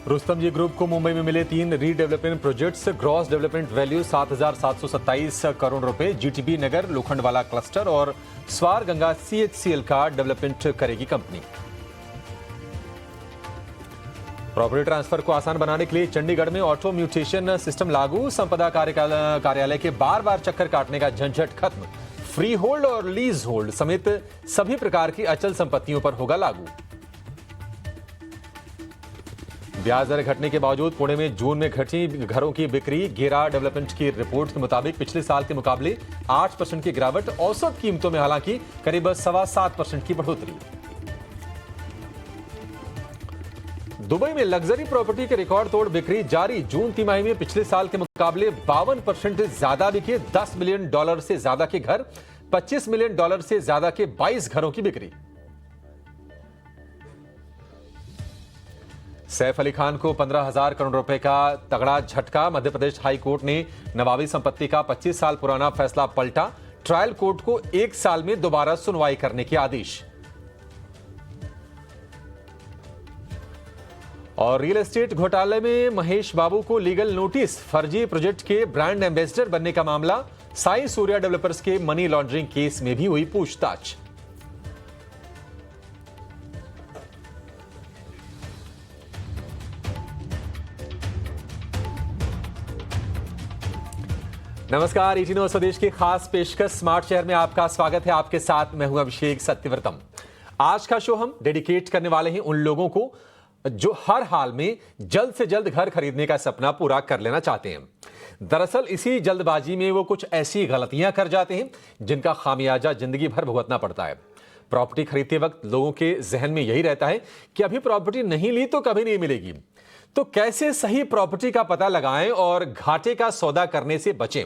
Rustomjee group को मुंबई में मिले 3 redevelopment projects, gross development value 7,727 crore रुपए। जीटीबी नगर लोखंडवाला क्लस्टर और स्वार गंगा सीएचसीएल का डेवलपमेंट करेगी कंपनी। प्रॉपर्टी ट्रांसफर को आसान बनाने के लिए चंडीगढ़ में ऑटो म्यूटेशन सिस्टम लागू। संपदा कार्यालय के बार बार चक्कर काटने का झंझट खत्म। फ्री होल्ड और लीज होल्ड समेत सभी प्रकार की अचल संपत्तियों पर होगा लागू। ब्याज दर घटने के बावजूद पुणे में जून में घटी घरों की बिक्री। गेरा डेवलपमेंट की रिपोर्ट के मुताबिक पिछले साल के मुकाबले 8% की गिरावट। औसत कीमतों में हालांकि करीब 7.25% की बढ़ोतरी। दुबई में लग्जरी प्रॉपर्टी के रिकॉर्ड तोड़ बिक्री जारी। जून तिमाही में पिछले साल के मुकाबले 52% ज्यादा बिके। $10 मिलियन से ज्यादा के घर, $25 मिलियन से ज्यादा के 22 घरों की बिक्री। सैफ अली खान को 15,000 करोड़ रुपए का तगड़ा झटका। मध्य प्रदेश हाई कोर्ट ने नवाबी संपत्ति का 25 साल पुराना फैसला पलटा। ट्रायल कोर्ट को 1 साल में दोबारा सुनवाई करने के आदेश। और रियल एस्टेट घोटाले में महेश बाबू को लीगल नोटिस। फर्जी प्रोजेक्ट के ब्रांड एम्बेसडर बनने का मामला। साई सूर्या डेवलपर्स के मनी लॉन्ड्रिंग केस में भी हुई पूछताछ। नमस्कार, ET9 स्वदेश की खास पेशकश स्मार्ट शहर में आपका स्वागत है। आपके साथ मैं हूं अभिषेक सत्यव्रतम। आज का शो हम डेडिकेट करने वाले हैं उन लोगों को जो हर हाल में जल्द से जल्द घर खरीदने का सपना पूरा कर लेना चाहते हैं। दरअसल इसी जल्दबाजी में वो कुछ ऐसी गलतियां कर जाते हैं जिनका खामियाजा जिंदगी भर भुगतना पड़ता है। प्रॉपर्टी खरीदते वक्त लोगों के जहन में यही रहता है कि अभी प्रॉपर्टी नहीं ली तो कभी नहीं मिलेगी। तो कैसे सही प्रॉपर्टी का पता लगाएं और घाटे का सौदा करने से बचें,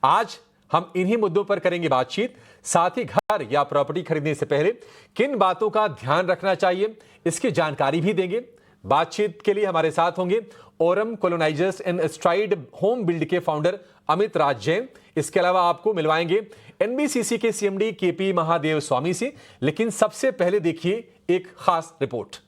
आज हम इन्हीं मुद्दों पर करेंगे बातचीत। साथ ही घर या प्रॉपर्टी खरीदने से पहले किन बातों का ध्यान रखना चाहिए, इसकी जानकारी भी देंगे। बातचीत के लिए हमारे साथ होंगे Aurum Colonisers and Stride Home Build के फाउंडर अमित राज जैन। इसके अलावा आपको मिलवाएंगे एनबीसीसी के सीएमडी केपी महादेव स्वामी से। लेकिन सबसे पहले देखिए एक खास रिपोर्ट।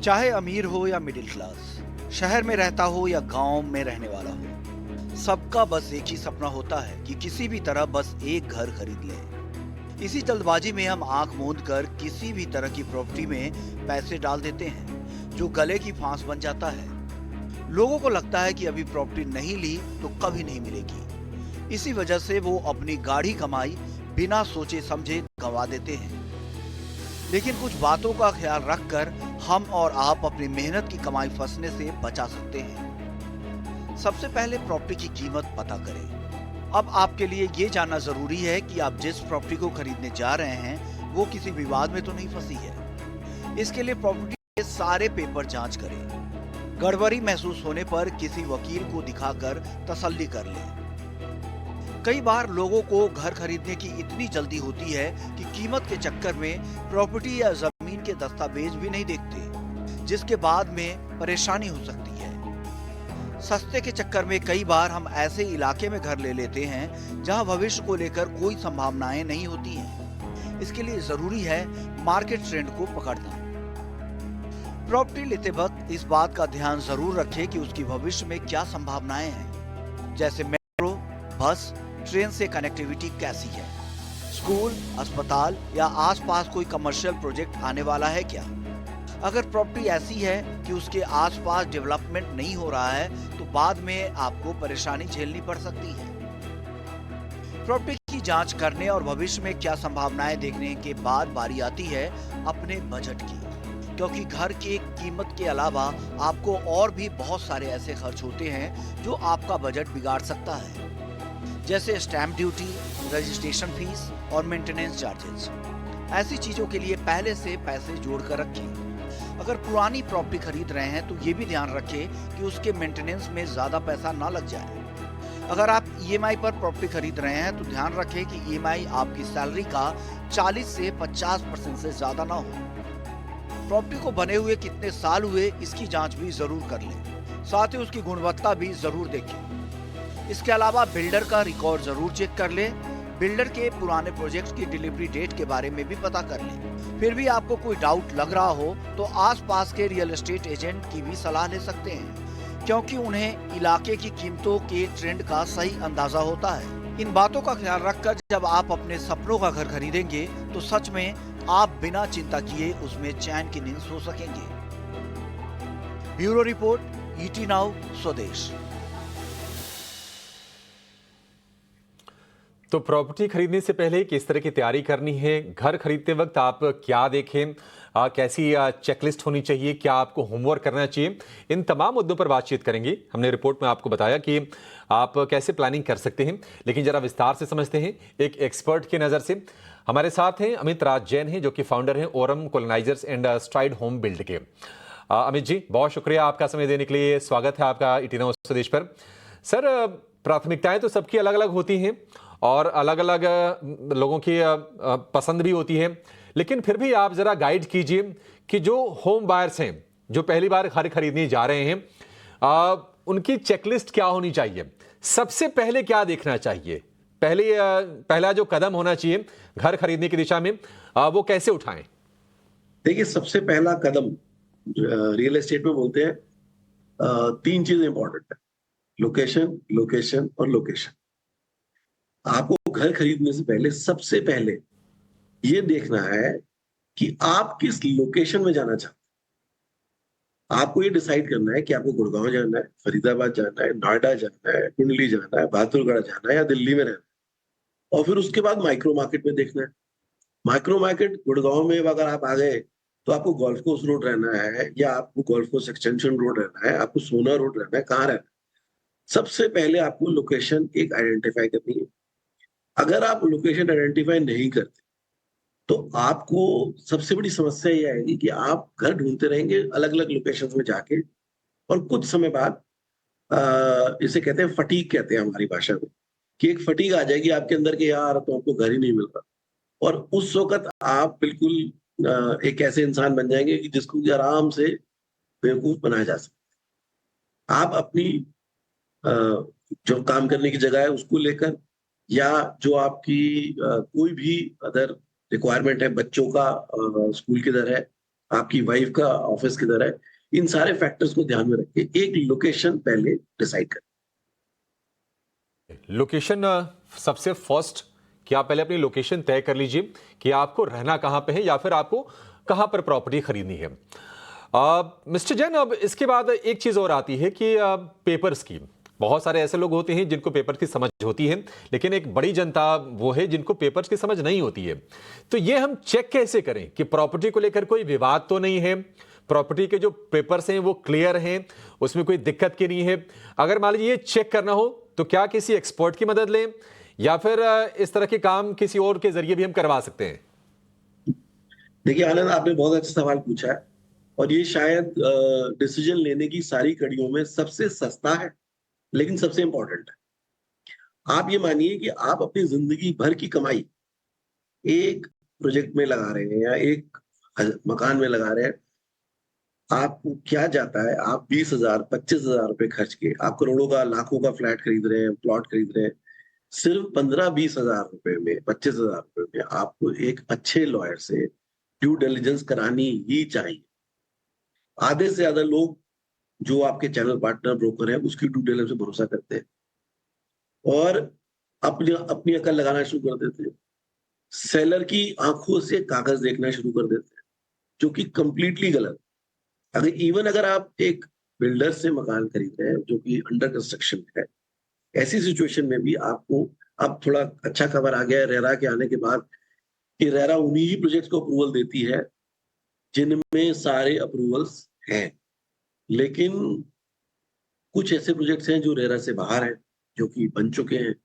चाहे अमीर हो या मिडिल क्लास, शहर में रहता हो या गांव में रहने वाला हो, सबका बस एक ही सपना होता है कि किसी भी तरह बस एक घर खरीद ले। इसी जल्दबाजी में हम आंख मूंद कर किसी भी तरह की प्रॉपर्टी में पैसे डाल देते हैं जो गले की फांस बन जाता है। लोगों को लगता है कि अभी प्रॉपर्टी नहीं ली तो कभी नहीं मिलेगी। इसी वजह से वो अपनी गाढ़ी कमाई बिना सोचे समझे गंवा देते हैं। लेकिन कुछ बातों का ख्याल रखकर हम और आप अपनी मेहनत की कमाई फंसने से बचा सकते हैं। सबसे पहले प्रॉपर्टी की कीमत पता करें। अब आपके लिए ये जानना जरूरी है कि आप जिस प्रॉपर्टी को खरीदने जा रहे हैं वो किसी विवाद में तो नहीं फंसी है। इसके लिए प्रॉपर्टी के सारे पेपर जांच करें। गड़बड़ी महसूस होने पर किसी वकील को दिखाकर तसल्ली कर लें। कई बार लोगों को घर खरीदने की इतनी जल्दी होती है कि कीमत के चक्कर में प्रॉपर्टी या जमीन के दस्तावेज भी नहीं देखते, जिसके बाद में परेशानी हो सकती है। सस्ते के चक्कर में कई बार हम ऐसे इलाके में घर ले लेते हैं जहां भविष्य को लेकर कोई संभावनाएं नहीं होती हैं। इसके लिए जरूरी है मार्केट ट्रेंड को पकड़ना। प्रॉपर्टी लेते वक्त इस बात का ध्यान जरूर रखें कि उसकी भविष्य में क्या संभावनाएं हैं, जैसे मेट्रो, बस, ट्रेन से कनेक्टिविटी कैसी है, स्कूल, अस्पताल या आसपास कोई कमर्शियल प्रोजेक्ट आने वाला है क्या। अगर प्रॉपर्टी ऐसी है कि उसके आसपास डेवलपमेंट नहीं हो रहा है तो बाद में आपको परेशानी झेलनी पड़ सकती है। प्रॉपर्टी की जांच करने और भविष्य में क्या संभावनाएं देखने के बाद बारी आती है अपने बजट की, क्योंकि घर की कीमत के अलावा आपको और भी बहुत सारे ऐसे खर्च होते हैं जो आपका बजट बिगाड़ सकता है, जैसे स्टैंप ड्यूटी, रजिस्ट्रेशन फीस और मेंटेनेंस चार्जेस। ऐसी चीजों के लिए पहले से पैसे जोड़कर रखें। अगर पुरानी प्रॉपर्टी खरीद रहे हैं तो ये भी ध्यान रखें कि उसके मेंटेनेंस में ज्यादा पैसा ना लग जाए। अगर आप ईएमआई पर प्रॉपर्टी खरीद रहे हैं तो ध्यान रखें कि ईएमआई आपकी सैलरी का 40 से 50% से ज्यादा ना हो। प्रॉपर्टी को बने हुए कितने साल हुए इसकी जांच भी जरूर कर लें। साथ ही उसकी गुणवत्ता भी जरूर देखें। इसके अलावा बिल्डर का रिकॉर्ड जरूर चेक कर लें। बिल्डर के पुराने प्रोजेक्ट की डिलीवरी डेट के बारे में भी पता कर लें। फिर भी आपको कोई डाउट लग रहा हो तो आसपास के रियल एस्टेट एजेंट की भी सलाह ले सकते हैं, क्योंकि उन्हें इलाके की कीमतों के ट्रेंड का सही अंदाजा होता है। इन बातों का ख्याल रखकर जब आप अपने सपनों का घर खरीदेंगे तो सच में आप बिना चिंता किए उसमें चैन की नींद सो सकेंगे। ब्यूरो रिपोर्ट, ईटी नाउ, स्वदेश। तो प्रॉपर्टी खरीदने से पहले किस तरह की तैयारी करनी है, घर खरीदते वक्त आप क्या देखें, कैसी चेकलिस्ट होनी चाहिए, क्या आपको होमवर्क करना चाहिए, इन तमाम मुद्दों पर बातचीत करेंगे। हमने रिपोर्ट में आपको बताया कि आप कैसे प्लानिंग कर सकते हैं, लेकिन जरा विस्तार से समझते हैं एक एक्सपर्ट की नज़र से। हमारे साथ हैं अमित राज जैन हैं, जो कि फाउंडर हैं Aurum Colonisers and Stride Home Build के। अमित जी, बहुत शुक्रिया आपका समय देने के लिए। स्वागत है आपका ईटी नाउ स्वदेश पर। सर, प्राथमिकताएं तो सबकी अलग अलग होती हैं और अलग अलग लोगों की पसंद भी होती है, लेकिन फिर भी आप जरा गाइड कीजिए कि जो होम बायर्स हैं, जो पहली बार घर खरीदने जा रहे हैं, उनकी चेकलिस्ट क्या होनी चाहिए, सबसे पहले क्या देखना चाहिए, पहला जो कदम होना चाहिए घर खरीदने की दिशा में, वो कैसे उठाएं? देखिए, सबसे पहला कदम रियल एस्टेट में बोलते हैं, तीन चीजें इंपॉर्टेंट है, लोकेशन, लोकेशन और लोकेशन। आपको घर खरीदने से पहले सबसे पहले ये देखना है कि आप किस लोकेशन में जाना चाहते हैं। आपको ये डिसाइड करना है कि आपको गुड़गांव जाना है, फरीदाबाद जाना है, नोएडा जाना है, कुंडली जाना है, बहादुरगढ़ जाना है या दिल्ली में रहना है। और फिर उसके बाद माइक्रो मार्केट में देखना है। माइक्रो मार्केट गुड़गांव में अगर आप आ गए तो आपको गोल्फ कोर्स रोड रहना है या आपको गोल्फ कोर्स एक्सटेंशन रोड रहना है, आपको सोना रोड रहना है, कहाँ रहना है। सबसे पहले आपको लोकेशन एक आइडेंटिफाई करनी है। अगर आप लोकेशन आइडेंटिफाई नहीं करते तो आपको सबसे बड़ी समस्या ये आएगी कि आप घर ढूंढते रहेंगे अलग अलग लोकेशंस में जाके, और कुछ समय बाद इसे कहते हैं फटीग, कहते हैं हमारी भाषा में, कि एक फटीग आ जाएगी आपके अंदर कि यार तो आपको घर ही नहीं मिल रहा। और उस वक्त आप बिल्कुल एक ऐसे इंसान बन जाएंगे कि जिसको आराम से बेवकूफ बनाया जा सकता है। आप अपनी जो काम करने की जगह है उसको लेकर, या जो आपकी कोई भी अदर रिक्वायरमेंट है, बच्चों का स्कूल किधर है, आपकी वाइफ का ऑफिस किधर है, इन सारे फैक्टर्स को ध्यान में रख के एक लोकेशन पहले डिसाइड करें। लोकेशन सबसे फर्स्ट, कि आप पहले अपनी लोकेशन तय कर लीजिए कि आपको रहना कहां पे है या फिर आपको कहां पर प्रॉपर्टी खरीदनी है। मिस्टर जैन, अब इसके बाद एक चीज और आती है कि पेपर्स की। बहुत सारे ऐसे लोग होते हैं जिनको पेपर की समझ होती है, लेकिन एक बड़ी जनता वो है जिनको पेपर्स की समझ नहीं होती है। तो ये हम चेक कैसे करें कि प्रॉपर्टी को लेकर कोई विवाद तो नहीं है, प्रॉपर्टी के जो पेपर्स हैं वो क्लियर हैं, उसमें कोई दिक्कत की नहीं है। अगर मान लीजिए ये चेक करना हो तो क्या किसी एक्सपर्ट की मदद लें या फिर इस तरह के काम किसी और के जरिए भी हम करवा सकते हैं? देखिए आनंद, आपने बहुत अच्छा सवाल पूछा है, और ये शायद डिसीजन लेने की सारी कड़ियों में सबसे सस्ता है, लेकिन सबसे इंपॉर्टेंट है। आप ये मानिए कि आप अपनी जिंदगी भर की कमाई एक प्रोजेक्ट में लगा रहे हैं या एक मकान में लगा रहे हैं। आपको क्या जाता है, आप 20,000 25,000 रुपए खर्च के आप करोड़ों का, लाखों का फ्लैट खरीद रहे हैं, प्लॉट खरीद रहे हैं। सिर्फ 15-20 हजार रुपए में, 25,000 रुपए में आपको एक अच्छे लॉयर से ड्यू डिलिजेंस करानी ही चाहिए। आधे से ज्यादा लोग जो आपके चैनल पार्टनर ब्रोकर है उसकी ड्यू डिलिजेंस पे भरोसा करते हैं और अपनी अपनी अकल लगाना शुरू कर देते हैं। सेलर की आंखों से कागज देखना शुरू कर देते हैं, जो कि कंप्लीटली गलत। अगर आप एक बिल्डर से मकान खरीद रहे हैं जो कि अंडर कंस्ट्रक्शन है, ऐसी सिचुएशन में भी आपको अब थोड़ा अच्छा खबर आ गया है रेरा के आने के बाद कि रेरा उन्हीं ही प्रोजेक्ट्स को अप्रूवल देती है जिनमें सारे अप्रूवल्स हैं। लेकिन कुछ ऐसे प्रोजेक्ट्स हैं जो रेरा से बाहर हैं, जो कि बन चुके हैं।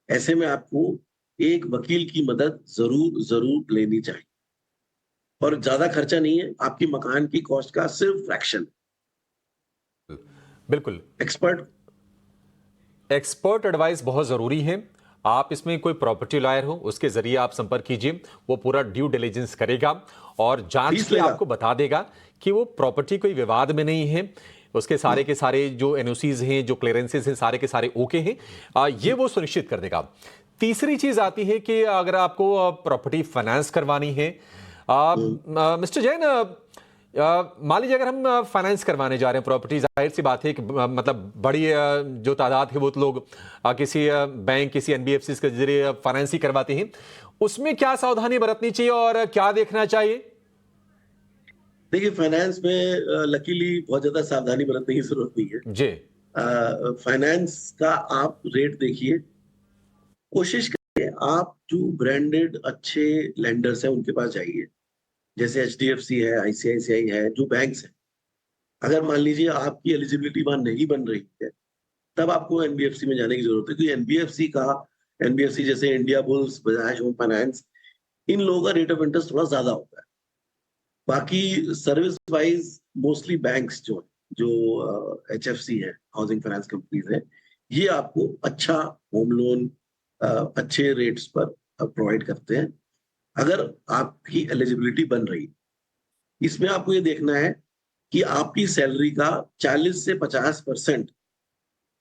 ऐसे में आपको एक वकील की मदद जरूर लेनी चाहिए, और ज्यादा खर्चा नहीं है, आपकी मकान की कॉस्ट का सिर्फ फ्रैक्शन। बिल्कुल, एक्सपर्ट एडवाइस बहुत जरूरी है। आप इसमें कोई प्रॉपर्टी लॉयर हो उसके जरिए आप संपर्क कीजिए, वो पूरा ड्यू डिलिजेंस करेगा और जांच के आपको बता देगा कि वो प्रॉपर्टी कोई विवाद में नहीं है, उसके सारे के सारे जो एनओसीज हैं, जो क्लियरेंसेस हैं, सारे के सारे ओके हैं, ये वो सुनिश्चित कर देगा। तीसरी चीज आती है कि अगर आपको प्रॉपर्टी फाइनेंस करवानी है, मिस्टर जैन, मान लीजिए अगर हम फाइनेंस करवाने जा रहे हैं प्रॉपर्टी, जाहिर सी बात है कि मतलब बड़ी जो तादाद है वो तो लोग किसी बैंक, किसी एनबीएफसी के जरिए फाइनेंस ही करवाते हैं, उसमें क्या सावधानी बरतनी चाहिए और क्या देखना चाहिए? देखिए, फाइनेंस में लकीली बहुत ज्यादा सावधानी बरतने की जरूरत नहीं है। जी। फाइनेंस का आप रेट देखिए, कोशिश करें आप जो ब्रांडेड अच्छे लेंडर्स हैं उनके पास जाइए, जैसे एचडीएफसी है, आईसीआईसीआई है, जो बैंक्स हैं। अगर मान लीजिए आपकी एलिजिबिलिटी वहां नहीं बन रही है, तब आपको एनबीएफसी में जाने की जरूरत है, क्योंकि एनबीएफसी जैसे Indiabulls, Bajaj Home Finance, इन लोगों का रेट ऑफ इंटरेस्ट थोड़ा ज्यादा होता है। बाकी सर्विस वाइज मोस्टली बैंक्स जो एचएफसी है, हाउसिंग फाइनेंस कंपनीज है, ये आपको अच्छा होम लोन अच्छे रेट्स पर प्रोवाइड करते हैं, अगर आपकी एलिजिबिलिटी बन रही है। इसमें आपको ये देखना है कि आपकी सैलरी का 40 से 50%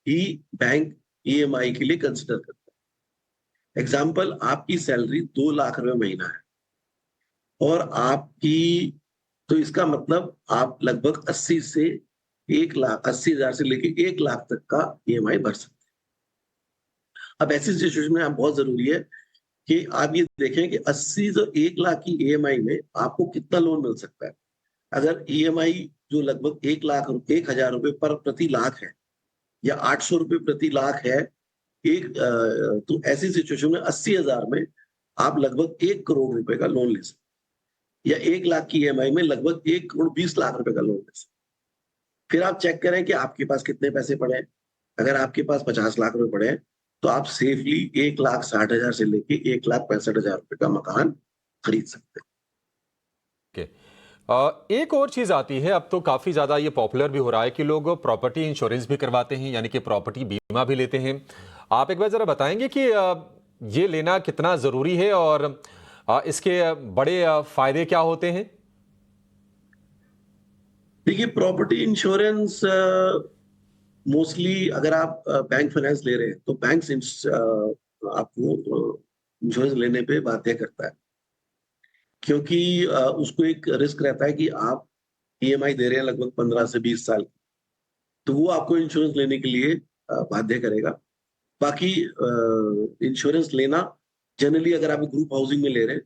ही बैंक ईएमआई के लिए कंसिडर करता है। एग्जाम्पल, आपकी सैलरी 2 लाख रुपए महीना है और तो इसका मतलब आप लगभग 80 से 1 लाख, 80,000 से लेके 1 लाख तक का ईएमआई भर सकते हैं। अब ऐसी सिचुएशन में आप बहुत जरूरी है कि आप ये देखें कि 80 से 1 लाख की ईएमआई में आपको कितना लोन मिल सकता है। अगर ईएमआई जो लगभग 1,000 रुपए पर प्रति लाख है या 800 रुपए प्रति लाख है, तो ऐसी सिचुएशन में 80,000 में आप लगभग 1 करोड़ रुपए का लोन ले सकते, या 1 लाख की ईएमआई में लगभग 1 करोड़ 20 लाख रुपए का लोन ले सकते। फिर आप चेक करें कि आपके पास कितने पैसे पड़े हैं। अगर आपके पास 50 लाख रुपए पड़े हैं, तो आप सेफली 1,60,000 से लेके 1,65,000 रुपए का मकान खरीद सकते हैं। एक और चीज आती है, अब तो काफी ज्यादा ये पॉपुलर भी हो रहा है कि लोग प्रॉपर्टी इंश्योरेंस भी करवाते हैं, यानी कि प्रॉपर्टी बीमा भी लेते हैं। आप एक बार जरा बताएंगे कि ये लेना कितना जरूरी है और इसके बड़े फायदे क्या होते हैं? देखिए, प्रॉपर्टी इंश्योरेंस मोस्टली अगर आप बैंक फाइनेंस ले रहे हैं तो बैंक आपको इंश्योरेंस लेने पे बाध्य करता है, क्योंकि उसको एक रिस्क रहता है कि आप ईएमआई दे रहे हैं लगभग 15 से 20 साल, तो वो आपको इंश्योरेंस लेने के लिए बाध्य करेगा। बाकी इंश्योरेंस लेना जनरली, अगर आप ग्रुप हाउसिंग में ले रहे हैं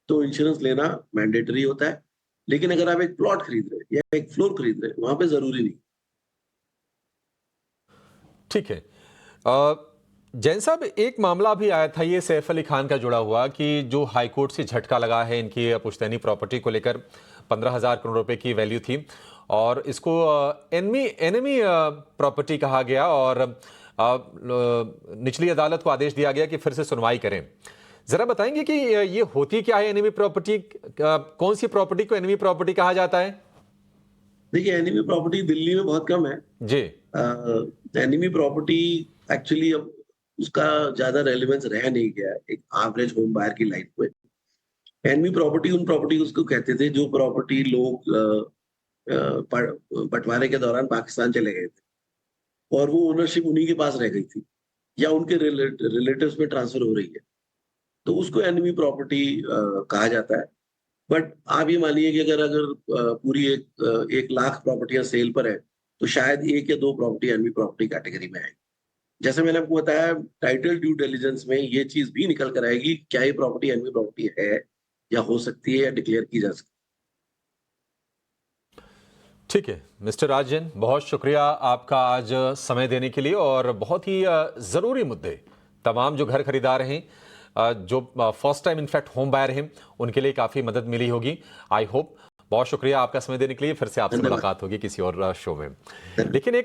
तो इंश्योरेंस लेना मैंडेटरी होता है, लेकिन अगर आप एक प्लॉट खरीद रहे हैं या एक फ्लोर खरीद रहे हैं, वहां पे जरूरी नहीं। ठीक है। जैन साहब, एक मामला भी आया था ये सैफ अली खान का जुड़ा हुआ, कि जो हाईकोर्ट से झटका लगा है इनकी पुश्तैनी प्रॉपर्टी को लेकर, 15,000 करोड़ रुपए की वैल्यू थी और इसको एनिमी प्रॉपर्टी कहा गया और निचली अदालत को आदेश दिया गया कि फिर से सुनवाई करें। जरा बताएंगे कि ये होती क्या है एनिमी प्रॉपर्टी, कौन सी प्रॉपर्टी को एनिमी प्रॉपर्टी कहा जाता है? देखिए, एनिमी प्रॉपर्टी दिल्ली में बहुत कम है जी। एनिमी प्रॉपर्टी एक्चुअली अब उसका ज्यादा रेलेवेंस रह नहीं गया एक एवरेज होम बायर की लाइफ में। एनिमी प्रॉपर्टी उन प्रॉपर्टी उसको कहते थे जो प्रॉपर्टी लोग बंटवारे के दौरान पाकिस्तान चले गए थे और वो ओनरशिप उन्हीं के पास रह गई थी या उनके रिलेटिव्स में ट्रांसफर हो रही है, तो उसको एनिमी प्रॉपर्टी कहा जाता है। बट आप ये मानिए कि अगर पूरी 1 लाख प्रॉपर्टियां सेल पर है, तो शायद 1 या 2 प्रॉपर्टी एनिमी प्रॉपर्टी कैटेगरी में है। जैसे मैंने आपको बताया, टाइटल ड्यू डिलिजेंस में ये चीज भी निकल कर आएगी, क्या ये प्रॉपर्टी एनिमी प्रॉपर्टी है या हो सकती है या डिक्लेयर की जा सकती है। ठीक है मिस्टर राज जैन, बहुत शुक्रिया आपका आज समय देने के लिए, और बहुत ही ज़रूरी मुद्दे तमाम जो घर खरीदार हैं, जो first time in fact home buyer हैं, उनके लिए काफ़ी मदद मिली होगी, आई होप। बहुत शुक्रिया आपका समय देने के लिए, फिर से आपसे मुलाकात होगी किसी और शो में। लेकिन एक